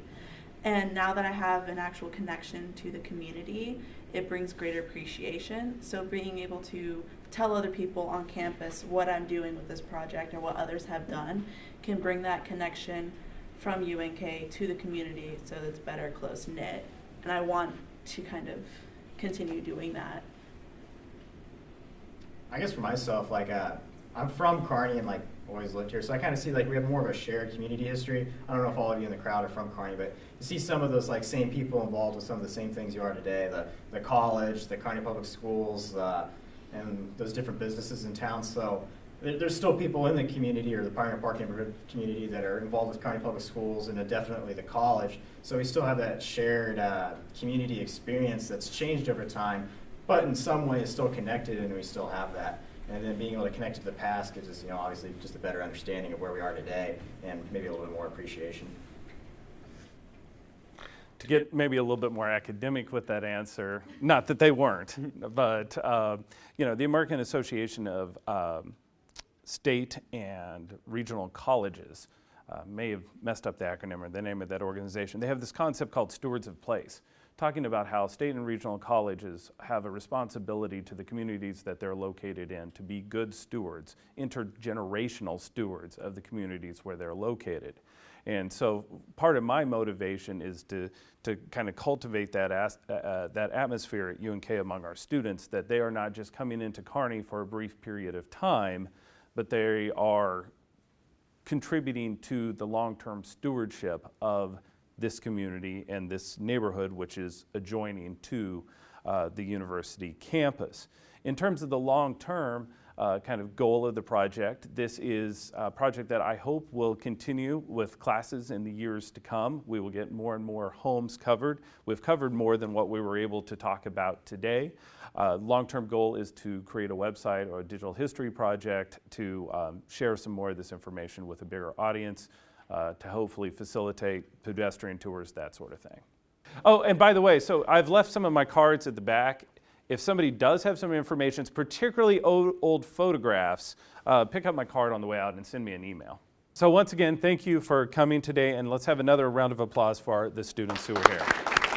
And now that I have an actual connection to the community, it brings greater appreciation. So being able to tell other people on campus what I'm doing with this project or what others have done can bring that connection from UNK to the community so that it's better close knit. And I want to kind of continue doing that. I guess for myself, I'm from Kearney and always lived here, so I kind of see we have more of a shared community history. I don't know if all of you in the crowd are from Kearney, but you see some of those same people involved with some of the same things you are today, the college, the Kearney Public Schools, and those different businesses in town. So there's still people in the community or the Pioneer Park neighborhood community that are involved with Kearney Public Schools and definitely the college. So we still have that shared community experience that's changed over time, but in some way is still connected, and we still have that. And then being able to connect to the past gives us, obviously just a better understanding of where we are today and maybe a little bit more appreciation. To get maybe a little bit more academic with that answer, not that they weren't, but the American Association of State and Regional Colleges may have messed up the acronym or the name of that organization. They have this concept called Stewards of Place, talking about how state and regional colleges have a responsibility to the communities that they're located in to be good stewards, intergenerational stewards of the communities where they're located. And so part of my motivation is to kind of cultivate that atmosphere at UNK among our students, that they are not just coming into Kearney for a brief period of time, but they are contributing to the long-term stewardship of this community and this neighborhood, which is adjoining to the university campus. In terms of the long-term kind of goal of the project, this is a project that I hope will continue with classes in the years to come. We will get more and more homes covered. We've covered more than what we were able to talk about today. Long-term goal is to create a website or a digital history project to share some more of this information with a bigger audience, to hopefully facilitate pedestrian tours, that sort of thing. Oh, and by the way, so I've left some of my cards at the back. If somebody does have some information, particularly old photographs, pick up my card on the way out and send me an email. So once again, thank you for coming today, and let's have another round of applause for the students who are here.